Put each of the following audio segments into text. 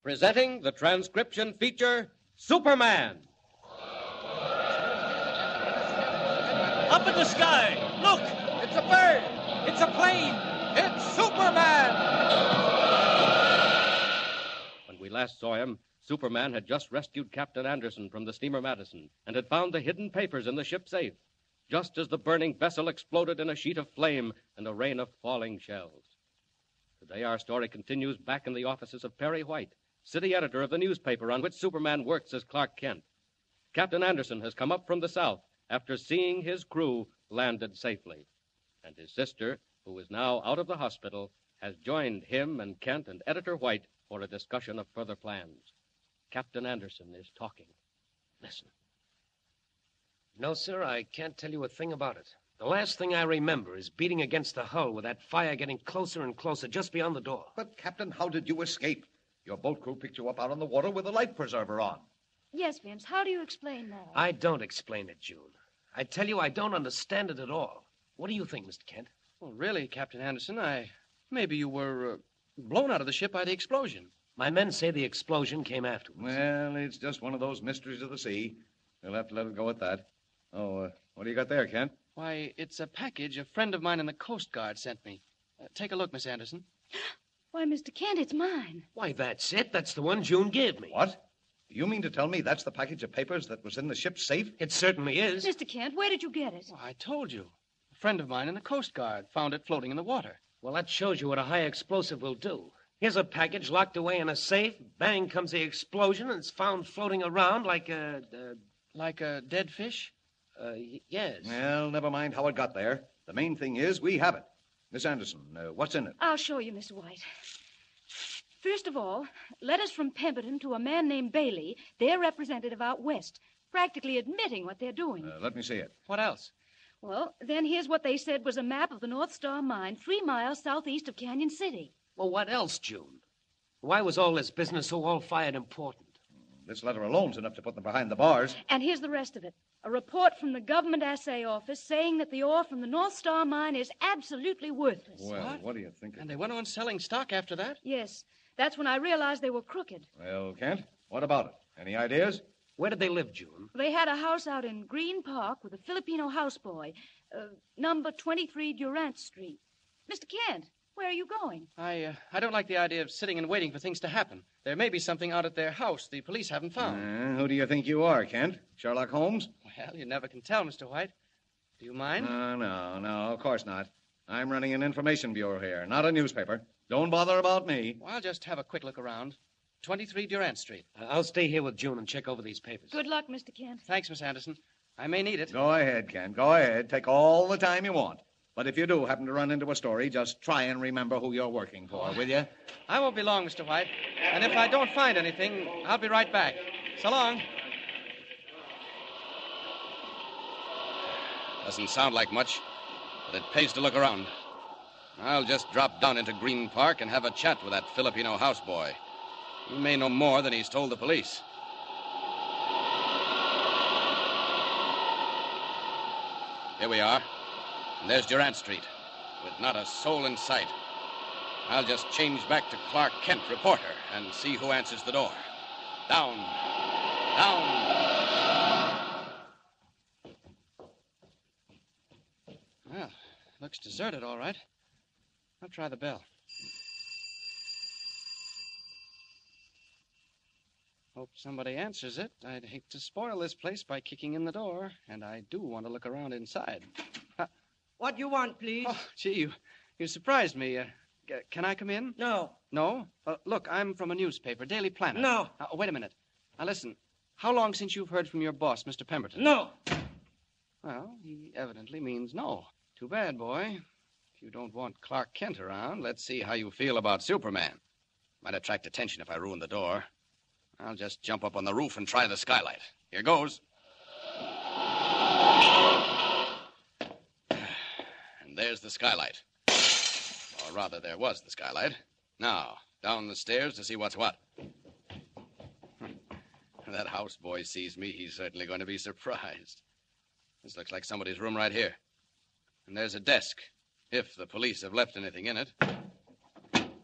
presenting the transcription feature, Superman. Up in the sky! Look! It's a bird! It's a plane! It's Superman! When we last saw him, Superman had just rescued Captain Anderson from the steamer Madison and had found the hidden papers in the ship's safe, just as the burning vessel exploded in a sheet of flame and a rain of falling shells. Today our story continues back in the offices of Perry White, city editor of the newspaper on which Superman works as Clark Kent. Captain Anderson has come up from the south after seeing his crew landed safely. And his sister, who is now out of the hospital, has joined him and Kent and Editor White for a discussion of further plans. Captain Anderson is talking. Listen. No, sir, I can't tell you a thing about it. The last thing I remember is beating against the hull with that fire getting closer and closer just beyond the door. But, Captain, how did you escape? Your boat crew picked you up out on the water with a life preserver on. Yes, Vince, how do you explain that? I don't explain it, June. I tell you, I don't understand it at all. What do you think, Mr. Kent? Well, really, Captain Anderson, maybe you were blown out of the ship by the explosion. My men say the explosion came afterwards. Well, it's just one of those mysteries of the sea. We'll have to let it go at that. Oh, what do you got there, Kent? Why, it's a package a friend of mine in the Coast Guard sent me. Take a look, Miss Anderson. Why, Mr. Kent, it's mine. Why, that's it. That's the one June gave me. What? You mean to tell me that's the package of papers that was in the ship's safe? It certainly is. Mr. Kent, where did you get it? Well, I told you. A friend of mine in the Coast Guard found it floating in the water. Well, that shows you what a high explosive will do. Here's a package locked away in a safe. Bang comes the explosion, and it's found floating around like a... Like a dead fish? Yes. Well, never mind how it got there. The main thing is we have it. Miss Anderson, what's in it? I'll show you, Mr. White. First of all, letters from Pemberton to a man named Bailey, their representative out west, practically admitting what they're doing. Let me see it. What else? Well, then here's what they said was a map of the North Star Mine 3 miles southeast of Canyon City. Well, what else, June? Why was all this business so all-fired important? This letter alone's enough to put them behind the bars. And here's the rest of it. A report from the Government Assay Office saying that the ore from the North Star Mine is absolutely worthless. Well, what do you think of And they went on selling stock after that? Yes. That's when I realized they were crooked. Well, Kent, what about it? Any ideas? Where did they live, June? They had a house out in Green Park with a Filipino houseboy, number 23 Durant Street. Mr. Kent, where are you going? I don't like the idea of sitting and waiting for things to happen. There may be something out at their house the police haven't found. Who do you think you are, Kent? Sherlock Holmes? Well, you never can tell, Mr. White. Do you mind? No, of course not. I'm running an information bureau here, not a newspaper. Don't bother about me. Well, I'll just have a quick look around. 23 Durant Street. I'll stay here with June and check over these papers. Good luck, Mr. Kent. Thanks, Miss Anderson. I may need it. Go ahead, Kent. Go ahead. Take all the time you want. But if you do happen to run into a story, just try and remember who you're working for, will you? I won't be long, Mr. White. And if I don't find anything, I'll be right back. So long. Doesn't sound like much, but it pays to look around. I'll just drop down into Green Park and have a chat with that Filipino houseboy. He may know more than he's told the police. Here we are. And there's Durant Street, with not a soul in sight. I'll just change back to Clark Kent, reporter, and see who answers the door. Down. Well, looks deserted, all right. I'll try the bell. Hope somebody answers it. I'd hate to spoil this place by kicking in the door, and I do want to look around inside. What you want, please? Oh, gee, you surprised me. Can I come in? No. No? Look, I'm from a newspaper, Daily Planet. No. Wait a minute. Now, listen. How long since you've heard from your boss, Mr. Pemberton? No. Well, he evidently means no. Too bad, boy. If you don't want Clark Kent around, Let's see how you feel about Superman. Might attract attention if I ruin the door. I'll just jump up on the roof and try the skylight. Here goes. And there's the skylight. Or rather, there was the skylight. Now, down the stairs to see what's what. If that houseboy sees me, he's certainly going to be surprised. This looks like somebody's room right here. And there's a desk, if the police have left anything in it.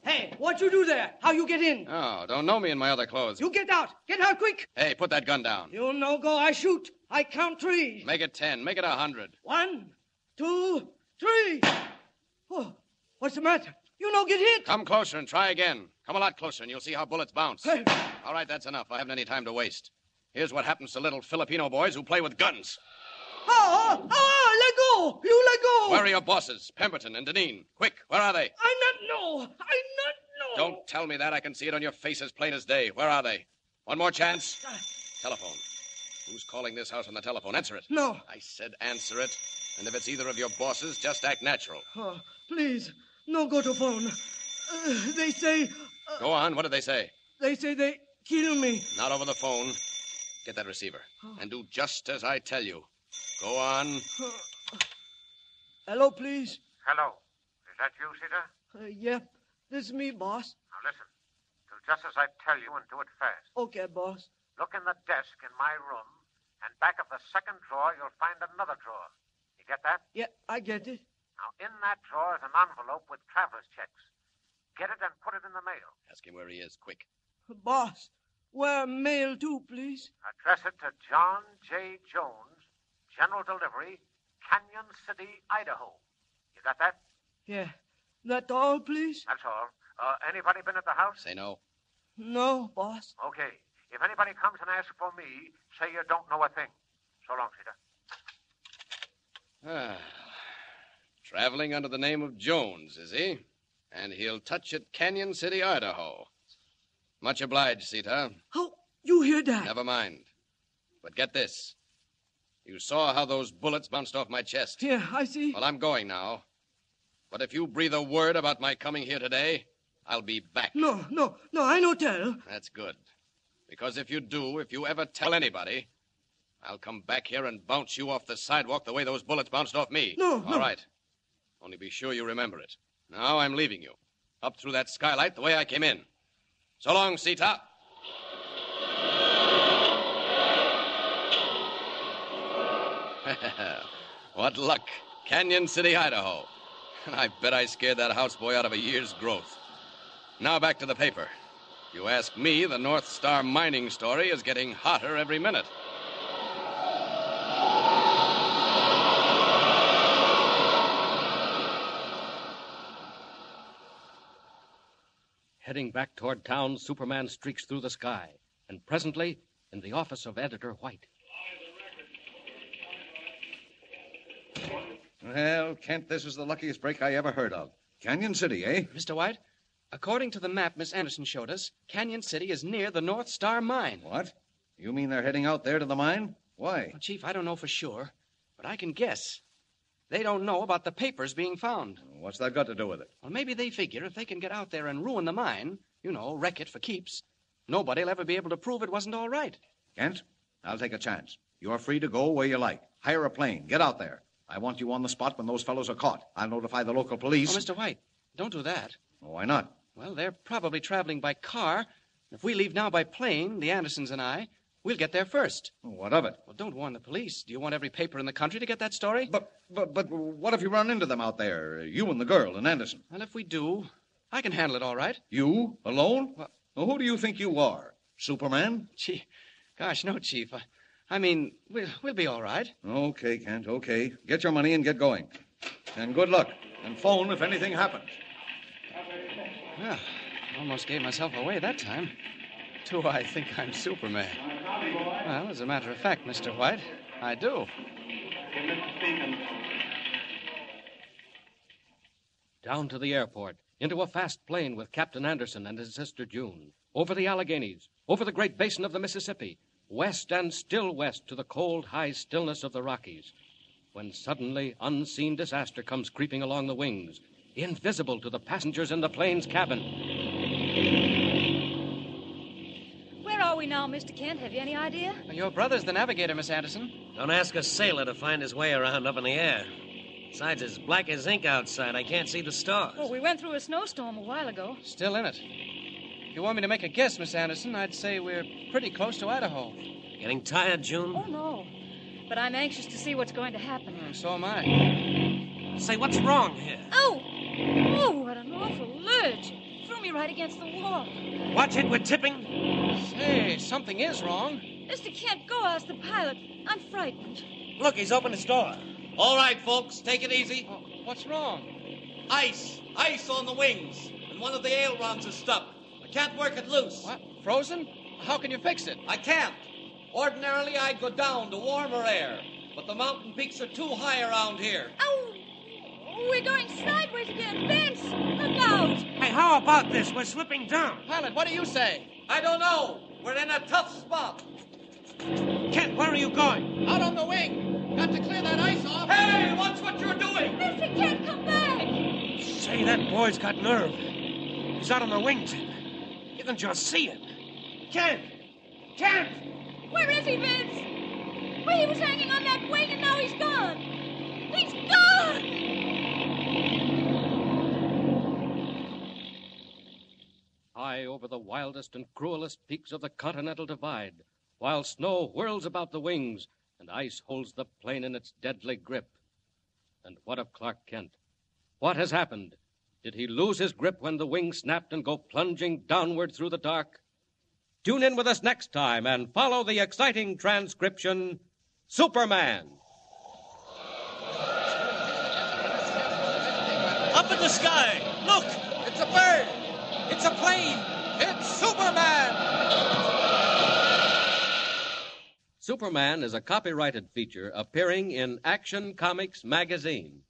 Hey, what you do there? How you get in? Oh, don't know me in my other clothes. You get out. Get out quick. Hey, put that gun down. You no go, I shoot. I count 3. Make it 10. Make it 100. 1, 2, 3. Oh, what's the matter? You no get hit. Come closer and try again. Come a lot closer and you'll see how bullets bounce. Hey. All right, that's enough. I haven't any time to waste. Here's what happens to little Filipino boys who play with guns. Let go. You let go. Where are your bosses, Pemberton and Deneen? Quick, where are they? I not know. Don't tell me that. I can see it on your face as plain as day. Where are they? One more chance. Telephone. Who's calling this house on the telephone? Answer it. No. I said answer it. And if it's either of your bosses, just act natural. Oh, please, no go to phone. They say... Go on. What did they say? They say they kill me. Not over the phone. Get that receiver. And do just as I tell you. Go on. Hello, please. Hello. Is that you, Sita? Yeah, this is me, boss. Now listen. Do just as I tell you and do it fast. Okay, boss. Look in the desk in my room, and back of the second drawer, you'll find another drawer. You get that? Yeah, I get it. Now, in that drawer is an envelope with traveler's checks. Get it and put it in the mail. Ask him where he is, quick. Boss, where mail to, please? Address it to John J. Jones, General Delivery, Canyon City, Idaho. You got that? Yeah. That all, please? That's all. Anybody been at the house? Say no. No, boss. Okay. If anybody comes and asks for me, say you don't know a thing. So long, Sita. Traveling under the name of Jones, is he? And he'll touch at Canyon City, Idaho. Much obliged, Sita. How you hear that? Never mind. But get this. You saw how those bullets bounced off my chest. Yeah, I see. Well, I'm going now. But if you breathe a word about my coming here today, I'll be back. No, I no tell. That's good. Because if you ever tell anybody, I'll come back here and bounce you off the sidewalk the way those bullets bounced off me. No. All right. Only be sure you remember it. Now I'm leaving you. Up through that skylight the way I came in. So long, Sita. What luck. Canyon City, Idaho. I bet I scared that houseboy out of a year's growth. Now back to the paper. You ask me, the North Star mining story is getting hotter every minute. Heading back toward town, Superman streaks through the sky. And presently, in the office of Editor White. Well, Kent, this is the luckiest break I ever heard of. Canyon City, eh? Mr. White, according to the map Miss Anderson showed us, Canyon City is near the North Star Mine. What? You mean they're heading out there to the mine? Why? Well, Chief, I don't know for sure, but I can guess. They don't know about the papers being found. What's that got to do with it? Well, maybe they figure if they can get out there and ruin the mine, wreck it for keeps, nobody'll ever be able to prove it wasn't all right. Kent, I'll take a chance. You're free to go where you like. Hire a plane. Get out there. I want you on the spot when those fellows are caught. I'll notify the local police. Oh, Mr. White, don't do that. Why not? Well, they're probably traveling by car. If we leave now by plane, the Andersons and I, we'll get there first. What of it? Well, don't warn the police. Do you want every paper in the country to get that story? But what if you run into them out there? You and the girl and Anderson. Well, if we do, I can handle it all right. You? Alone? Well, who do you think you are? Superman? Gosh, no, Chief. I mean, we'll be all right. Okay, Kent, okay. Get your money and get going. And good luck. And phone if anything happens. Well, almost gave myself away that time. Do I think I'm Superman? Well, as a matter of fact, Mr. White, I do. Down to the airport, into a fast plane with Captain Anderson and his sister June, over the Alleghenies, over the Great Basin of the Mississippi, west and still west to the cold, high stillness of the Rockies, when suddenly unseen disaster comes creeping along the wings, invisible to the passengers in the plane's cabin. Where are we now, Mr. Kent? Have you any idea? Your brother's the navigator, Miss Anderson. Don't ask a sailor to find his way around up in the air. Besides, it's black as ink outside. I can't see the stars. Oh, we went through a snowstorm a while ago. Still in it. If you want me to make a guess, Miss Anderson, I'd say we're pretty close to Idaho. Getting tired, June? Oh, no. But I'm anxious to see what's going to happen. So am I. Say, what's wrong here? Oh! Oh, what an awful lurch. threw me right against the wall. Watch it, we're tipping. Say, something is wrong. Mr. Kent, go ask the pilot. I'm frightened. Look, he's opened his door. All right, folks, take it easy. Oh, what's wrong? Ice on the wings, and one of the ailerons is stuck. I can't work it loose. What? Frozen? How can you fix it? I can't. Ordinarily, I'd go down to warmer air, but the mountain peaks are too high around here. Oh, we're going sideways again. Vince, look out. Hey, how about this? We're slipping down. Pilot, what do you say? I don't know. We're in a tough spot. Kent, where are you going? Out on the wing. Got to clear that ice off. Hey, watch what you're doing. Mr. Kent, come back. Say, that boy's got nerve. He's out on the wingtip. You can just see it. Kent! Kent! Where is he, Vince? Well, he was hanging on that wing, and now he's gone. He's gone! High over the wildest and cruelest peaks of the Continental Divide, while snow whirls about the wings and ice holds the plane in its deadly grip. And what of Clark Kent? What has happened? Did he lose his grip when the wing snapped and go plunging downward through the dark? Tune in with us next time and follow the exciting transcription, Superman. Up in the sky. Look, it's a bird. It's a plane. It's Superman! Superman is a copyrighted feature appearing in Action Comics magazine.